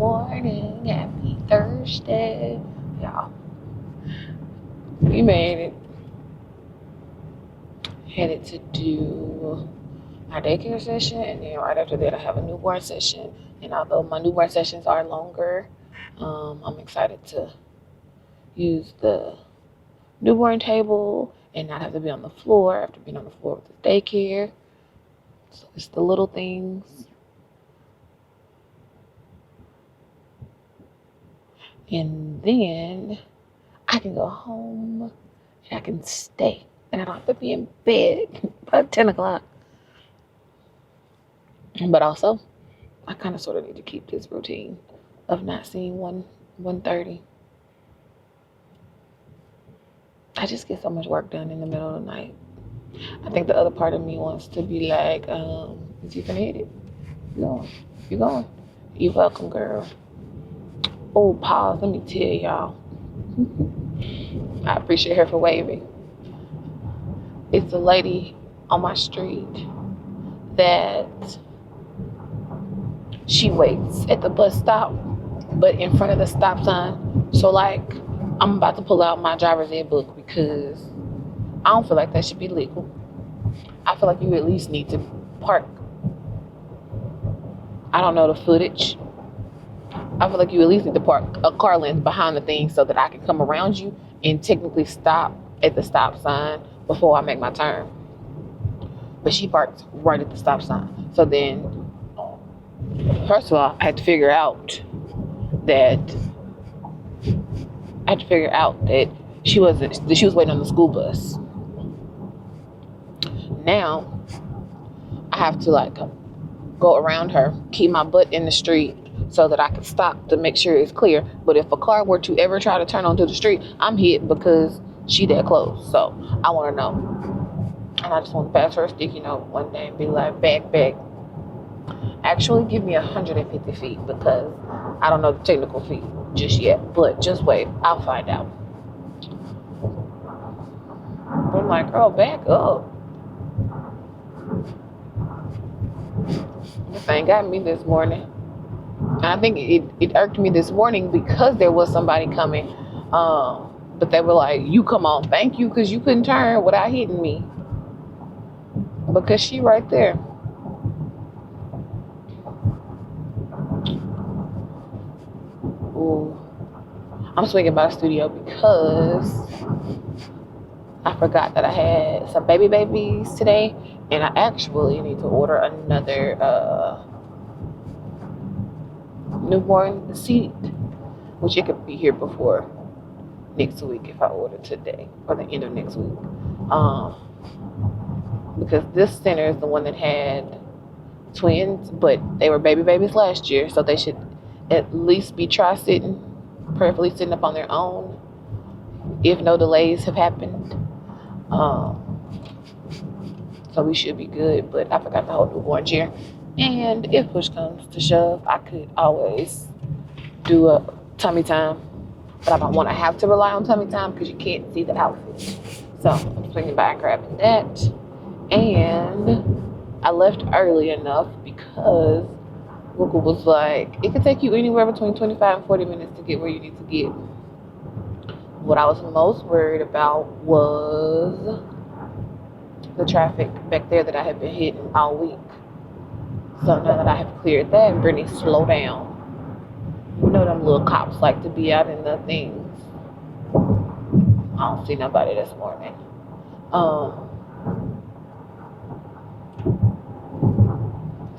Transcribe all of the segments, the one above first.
morning, happy Thursday, y'all. We made it. Headed to do my daycare session, and then right after that I have a newborn session. And although my newborn sessions are longer, I'm excited to use the newborn table and not have to be on the floor after being on the floor with the daycare. So it's the little things. And then I can go home and I can stay. And I don't have to be in bed by 10 o'clock. But also, I kind of sort of need to keep this routine of not seeing 1:30. I just get so much work done in the middle of the night. I think the other part of me wants to be like, is you finna hit it? You going? You welcome, girl. Oh, pause. Let me tell y'all. I appreciate her for waving. It's a lady on my street that she waits at the bus stop, but in front of the stop sign. So, like, I'm about to pull out my driver's ed book because I don't feel like that should be legal. I feel like you at least need to park. I don't know the footage. I feel like you at least need to park a car length behind the thing so that I can come around you and technically stop at the stop sign before I make my turn. But she parked right at the stop sign. So then, first of all, I had to figure out that she was waiting on the school bus. Now I have to like go around her, keep my butt in the street so that I can stop to make sure it's clear. But if a car were to ever try to turn onto the street, I'm hit because she that close. So I want to know. And I just want to pass her a sticky note one day and be like, back. Actually, give me 150 feet because I don't know the technical feet just yet. But just wait, I'll find out. But I'm like, girl, back up. This thing got me this morning. And I think it irked me this morning because there was somebody coming. But they were like, you come on, thank you, because you couldn't turn without hitting me. Because she right there. Ooh. I'm swinging by the studio because I forgot that I had some babies today. And I actually need to order another newborn seat, which it could be here before next week if I order today or the end of next week. Because this center is the one that had twins, but they were babies last year, so they should at least be prayerfully sitting up on their own if no delays have happened. So we should be good, but I forgot the whole newborn chair. And if push comes to shove, I could always do a tummy time, but I don't want to have to rely on tummy time because you can't see the outfit. So I'm swinging by and grabbing that. And I left early enough because Google was like, it could take you anywhere between 25 and 40 minutes to get where you need to get. What I was most worried about was the traffic back there that I had been hitting all week. So now that I have cleared that, Brittany, slow down. You know them little cops like to be out in the things. I don't see nobody this morning.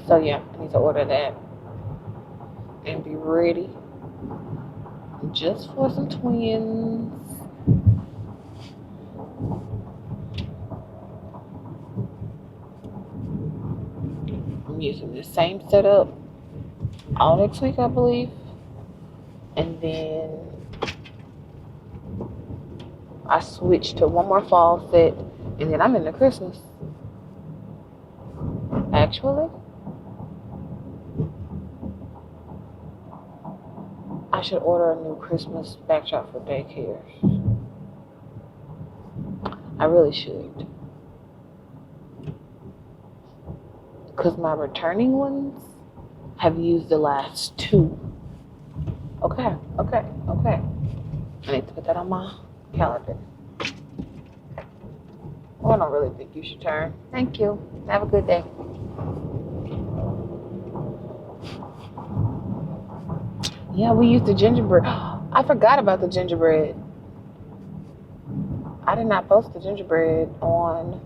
So yeah, I need to order that and be ready just for some twins. I'm using the same setup all next week, I believe. And then I switched to one more fall set, and then I'm into Christmas. Actually, I should order a new Christmas backdrop for daycare. I really should. Because my returning ones have used the last two. Okay, okay, okay. I need to put that on my calendar. Well, I don't really think you should turn. Thank you. Have a good day. Yeah, we used the gingerbread. I forgot about the gingerbread. I did not post the gingerbread on.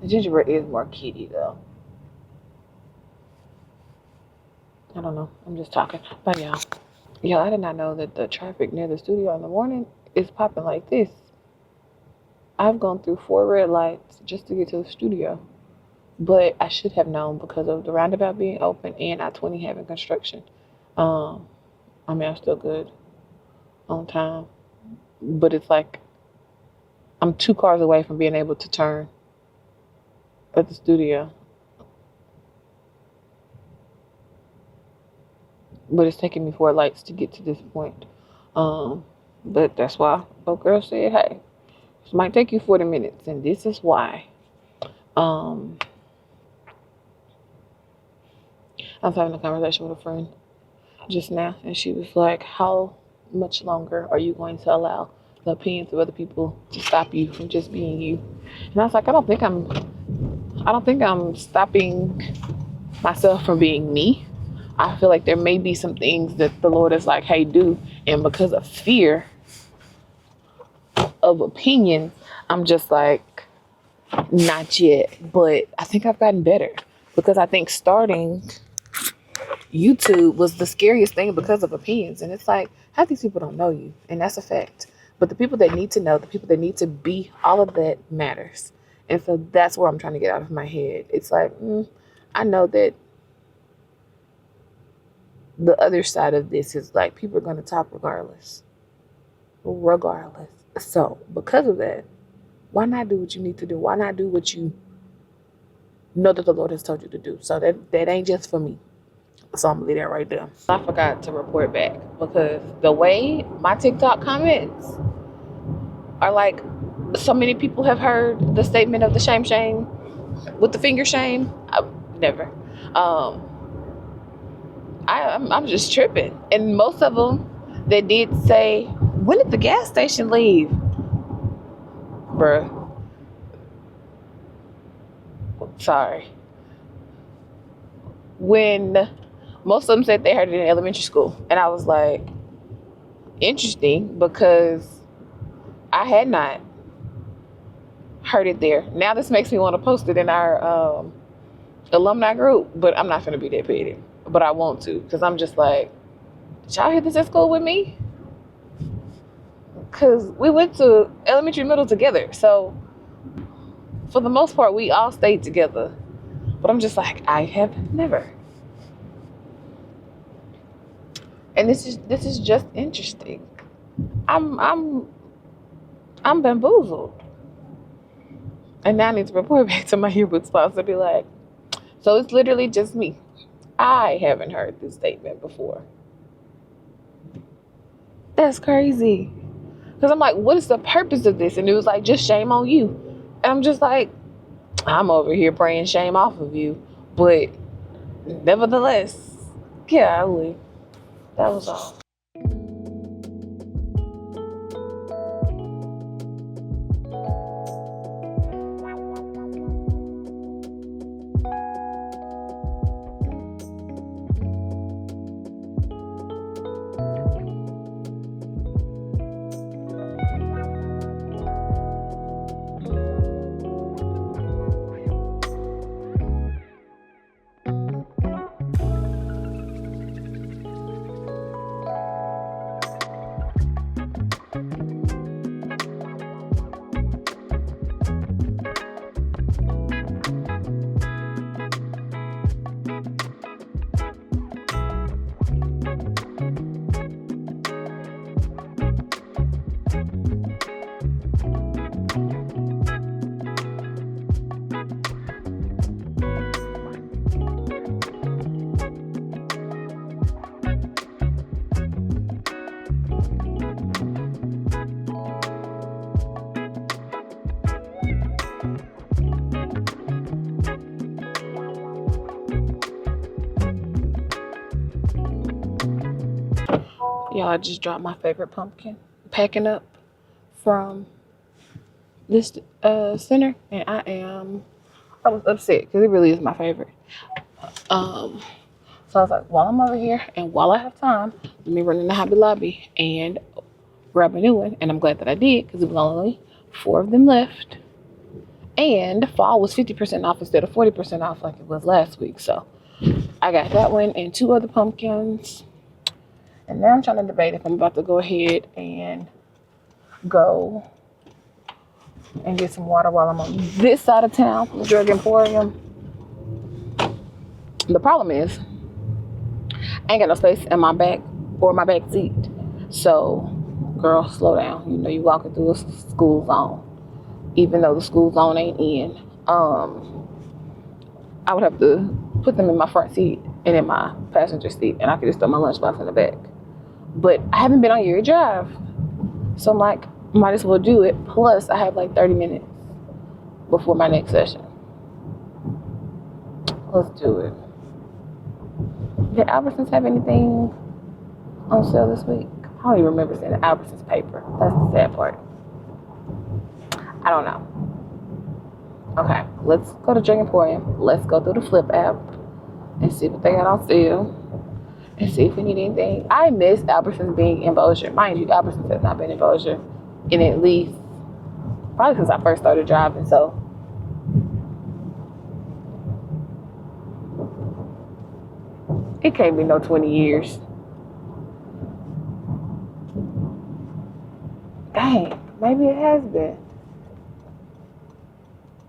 The gingerbread is more kitty though. I don't know. I'm just talking. But yeah. Yeah, I did not know that the traffic near the studio in the morning is popping like this. I've gone through 4 red lights just to get to the studio. But I should have known because of the roundabout being open and I-20 having construction. I mean, I'm still good on time. But it's like I'm 2 cars away from being able to turn at the studio. But it's taking me 4 lights to get to this point. But that's why old girl said, hey, this might take you 40 minutes, and this is why. I was having a conversation with a friend just now, and she was like, how much longer are you going to allow the opinions of other people to stop you from just being you? And I was like, I don't think I'm stopping myself from being me. I feel like there may be some things that the Lord is like, hey, do. And because of fear of opinion, I'm just like, not yet. But I think I've gotten better because I think starting YouTube was the scariest thing because of opinions. And it's like, half these people don't know you. And that's a fact. But the people that need to know, the people that need to be, all of that matters. And so that's where I'm trying to get out of my head. It's like, I know that the other side of this is like people are going to talk regardless. So because of that, why not do what you need to do? Why not do what you know that the Lord has told you to do? So that ain't just for me. So I'm gonna leave that right there. I forgot to report back because the way my TikTok comments are like, so many people have heard the statement of the shame with the finger shame. Never. I'm just tripping. And most of them, they did say, when did the gas station leave? Bruh. Sorry. When most of them said they heard it in elementary school. And I was like, interesting, because I had not heard it there. Now this makes me want to post it in our alumni group, but I'm not going to be that petty. But I want to, because I'm just like, did y'all hear this at school with me? Because we went to elementary, middle together. So for the most part, we all stayed together. But I'm just like, I have never. And this is just interesting. I'm bamboozled. And now I need to report back to my yearbook spouse and be like, so it's literally just me. I haven't heard this statement before. That's crazy. Because I'm like, what is the purpose of this? And it was like, just shame on you. And I'm just like, I'm over here praying shame off of you. But nevertheless, golly, that was all. Y'all, I just dropped my favorite pumpkin packing up from this center, and I was upset because it really is my favorite. So I was like, while I'm over here and while I have time, let me run in the Hobby Lobby and grab a new one. And I'm glad that I did because it was only 4 of them left. And fall was 50% off instead of 40% off like it was last week. So I got that one and 2 other pumpkins. And now I'm trying to debate if I'm about to go ahead and go and get some water while I'm on this side of town, the Drug Emporium. The problem is, I ain't got no space in my back or my back seat. So, girl, slow down. You know, you walking through a school zone. Even though the school zone ain't in. I would have to put them in my front seat and in my passenger seat. And I could just throw my lunchbox in the back. But I haven't been on your drive. So I'm like, might as well do it. Plus, I have like 30 minutes before my next session. Let's do it. Did Albertsons have anything on sale this week? I don't even remember seeing the Albertsons paper. That's the sad part. I don't know. Okay, let's go to Drug Emporium. Let's go through the Flip app and see what they got on sale and see if we need anything. I miss Albertsons being in Bossier. Mind you, Albertsons has not been in Bossier in at least, probably since I first started driving, so. It can't be no 20 years. Dang, maybe it has been.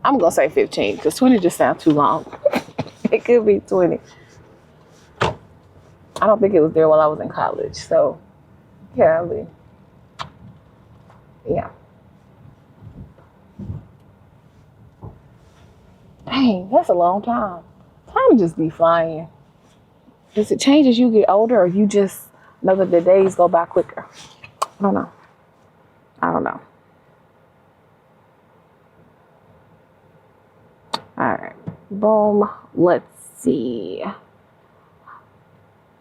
I'm gonna say 15 because 20 just sounds too long. It could be 20. I don't think it was there while I was in college, so yeah, yeah. Dang, that's a long time. Time just be flying. Does it change as you get older, or you just know that the days go by quicker? I don't know. All right, boom. Let's see.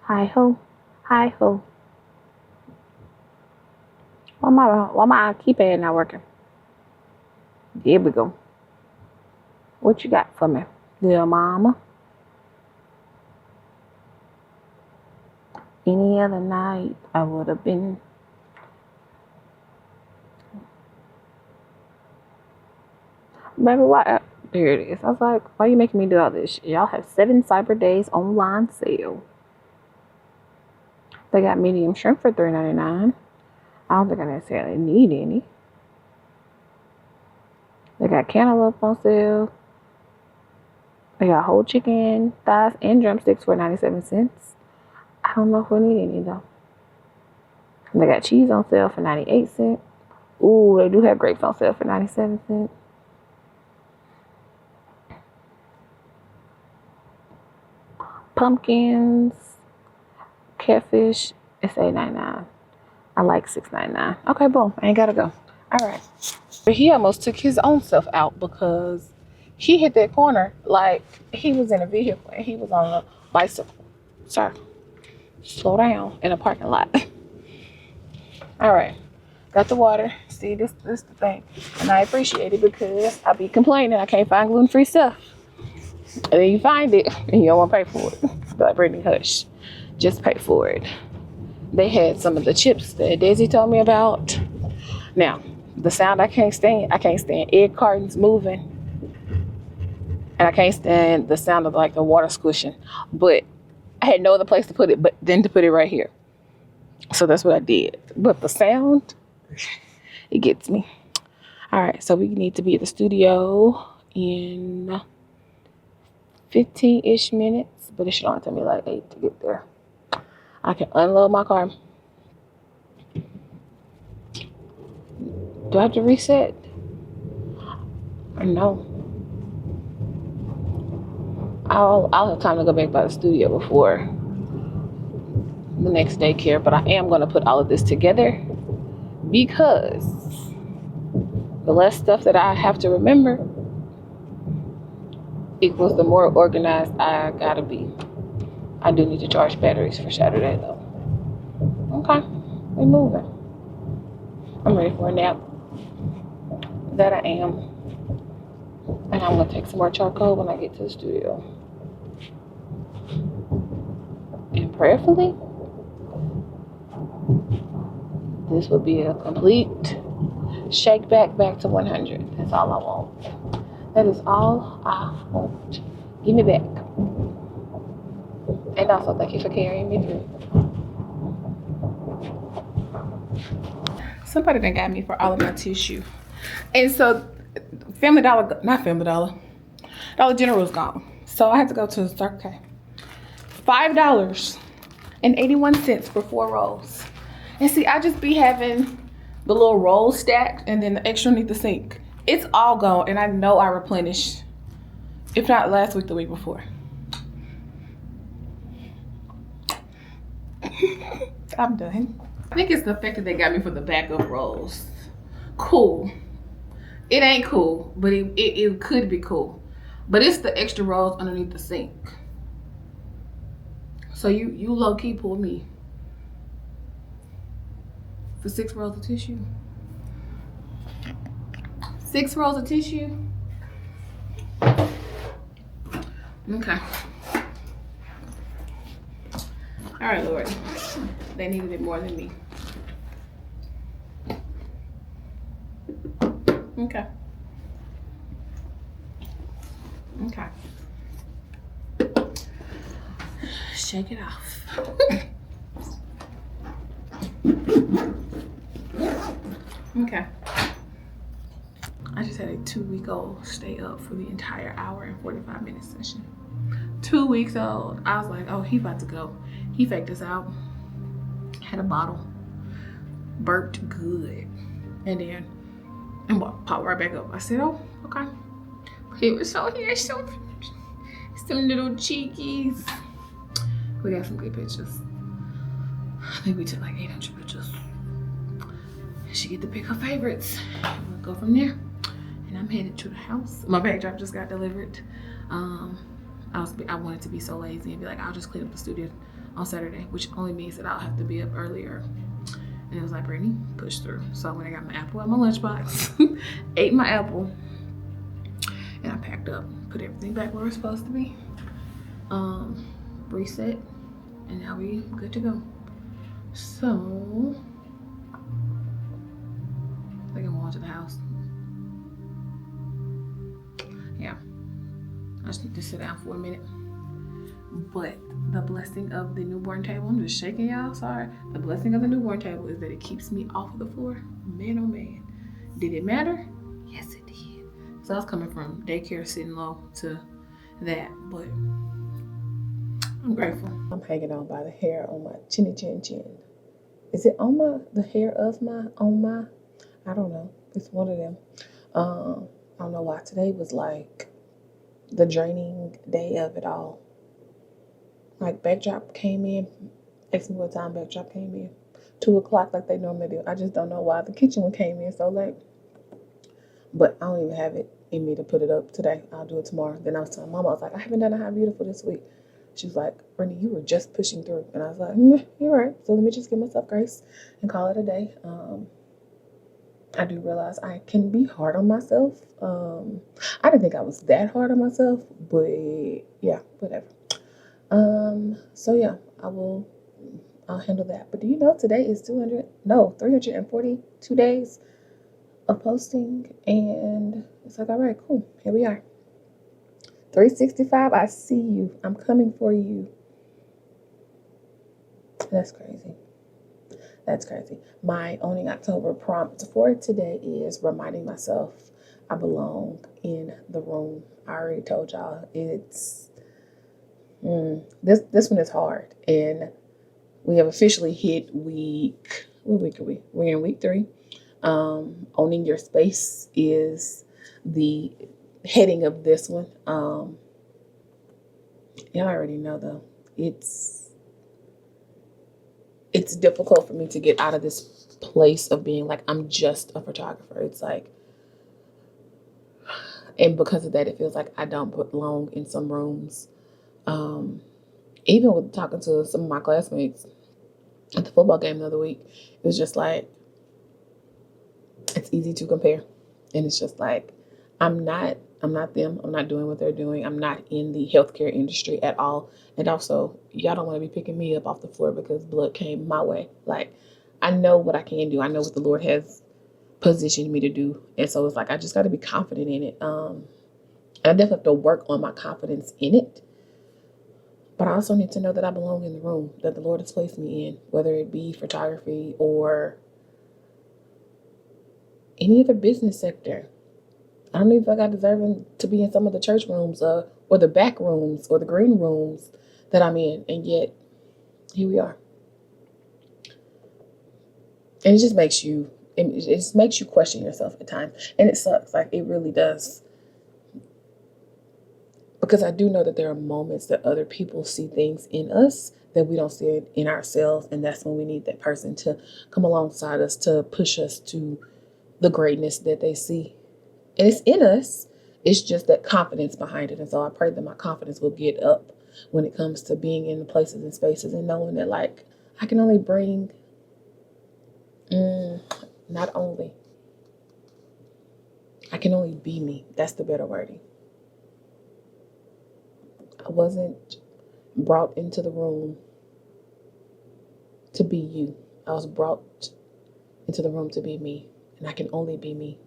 Hi ho. Why my keypad not working? There we go. What you got for me, little mama? Any other night, I would have been. Baby, why? There it is. I was like, why are you making me do all this? Y'all have 7 Cyber Days online sale. They got medium shrimp for $3.99. I don't think I necessarily need any. They got cantaloupe on sale. They got whole chicken thighs and drumsticks for 97 cents. I don't know if we need any though. They got cheese on sale for 98 cents. Ooh, they do have grapes on sale for 97 cents. Pumpkins, catfish, it's $8.99. I like $6.99. Okay, boom. I ain't gotta go. All right. But he almost took his own self out because he hit that corner like he was in a vehicle and he was on a bicycle. Sir, slow down in a parking lot. All right. Got the water. See, this the thing. And I appreciate it because I be complaining I can't find gluten-free stuff. And then you find it and you don't want to pay for it. Like, Brittany, hush. Just pay for it. They had some of the chips that Desi told me about. Now, the sound I can't stand egg cartons moving. And I can't stand the sound of like the water squishing. But I had no other place to put it but then to put it right here. So that's what I did. But the sound, it gets me. All right, so we need to be at the studio in 15-ish minutes, but it should only take me like 8 to get there. I can unload my car. Do I have to reset? Or no? I'll have time to go back by the studio before the next daycare, but I am going to put all of this together because the less stuff that I have to remember equals the more organized I gotta be. I do need to charge batteries for Saturday though. Okay. We moving. I'm ready for a nap. That I am. And I'm gonna take some more charcoal when I get to the studio. And prayerfully, this will be a complete shake back to 100. That's all I want. That is all I want. Give me back. And also thank you for carrying me through. Somebody done got me for all of my tissue. And so Dollar General's gone. So I had to go to Circle K. $5.81 for 4 rolls. And see, I just be having the little rolls stacked and then the extra underneath the sink. It's all gone, and I know I replenished, if not last week, the week before. I'm done. I think it's the fact that they got me for the back of rolls. Cool. It ain't cool, but it could be cool. But it's the extra rolls underneath the sink. So you low-key pull me for 6 rolls of tissue. 6 rolls of tissue. Okay. All right, Lord. They needed it more than me. Okay. Okay. Shake it off. Okay. I just had a 2-week-old stay up for the entire hour and 45-minute session. 2 weeks old. I was like, oh, he about to go. He faked us out. Had a bottle. Burped good. And popped right back up. I said, oh, okay. He was so here, so some little cheekies. We got some good pictures. I think we took like 800 pictures. She get to pick her favorites. We'll go from there. And I'm headed to the house. My backdrop just got delivered. I wanted to be so lazy and be like, I'll just clean up the studio on Saturday, which only means that I'll have to be up earlier. And it was like, Brittany, push through. So when I got my apple out my lunchbox, ate my apple, and I packed up, put everything back where it's supposed to be, reset, and now we good to go. So I think I'm going to the house. Yeah, I just need to sit down for a minute. But the blessing of the newborn table, I'm just shaking y'all, sorry. The blessing of the newborn table is that it keeps me off of the floor. Man, oh man. Did it matter? Yes, it did. So I was coming from daycare sitting low to that, but I'm grateful. I'm hanging on by the hair on my chinny chin chin. Is it on the hair of on my? I don't know. It's one of them. I don't know why today was like the draining day of it all. Like backdrop came in, asked me what time backdrop came in. 2 o'clock like they normally do. I just don't know why the kitchen one came in so late. But I don't even have it in me to put it up today. I'll do it tomorrow. Then I was telling Mama, I was like, I haven't done a How Beautiful this week. She was like, Brittany, you were just pushing through. And I was like, you're right. So let me just give myself grace and call it a day. I do realize I can be hard on myself. I didn't think I was that hard on myself, but yeah, whatever. So yeah, I'll handle that. But do you know today is 342 days of posting, and it's like, all right, cool, here we are. 365, I see you. I'm coming for you. That's crazy. That's crazy. My Owning October prompt for today is reminding myself I belong in the room. I already told y'all it's this one is hard, and we have officially hit what week are we? We're in week 3. Owning your space is the heading of this one. Y'all already know though, it's difficult for me to get out of this place of being like I'm just a photographer. It's like, and because of that, it feels like I don't belong in some rooms. Even with talking to some of my classmates, at the football game the other week, it was just like, it's easy to compare. And it's just like, I'm not them. I'm not doing what they're doing. I'm not in the healthcare industry at all. And also, y'all don't want to be picking me up off the floor because blood came my way. Like, I know what I can do. I know what the Lord has positioned me to do. And so it's like, I just got to be confident in it. I definitely have to work on my confidence in it. But I also need to know that I belong in the room that the Lord has placed me in, whether it be photography or any other business sector. I don't even feel like I deserve to be in some of the church rooms or the back rooms or the green rooms that I'm in. And yet, here we are. And it just makes you question yourself at times. And it sucks. Like, it really does. Because I do know that there are moments that other people see things in us that we don't see it in ourselves. And that's when we need that person to come alongside us to push us to the greatness that they see. And it's in us. It's just that confidence behind it. And so I pray that my confidence will get up when it comes to being in the places and spaces and knowing that, like, I can only bring, not only, I can only be me. That's the better wording. I wasn't brought into the room to be you. I was brought into the room to be me. And I can only be me.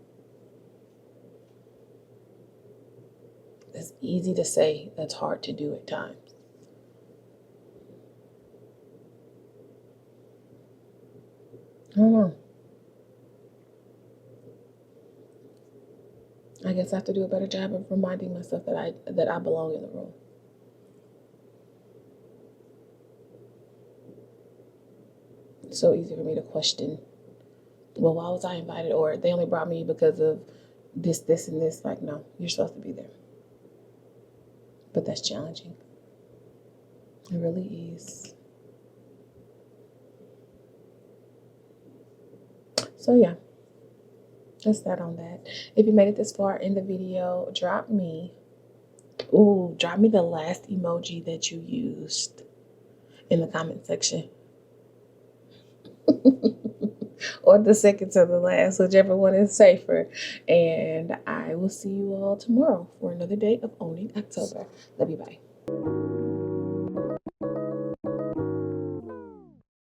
It's easy to say, that's hard to do at times. I don't know. I guess I have to do a better job of reminding myself that I belong in the room. It's so easy for me to question, well, why was I invited? Or they only brought me because of this, and this. Like, no, you're supposed to be there. But that's challenging. It really is. So yeah, that's that on that. If you made it this far in the video, drop me the last emoji that you used in the comment section. Or the second to the last, whichever one is safer. And I will see you all tomorrow for another day of Owning October. Love you, bye.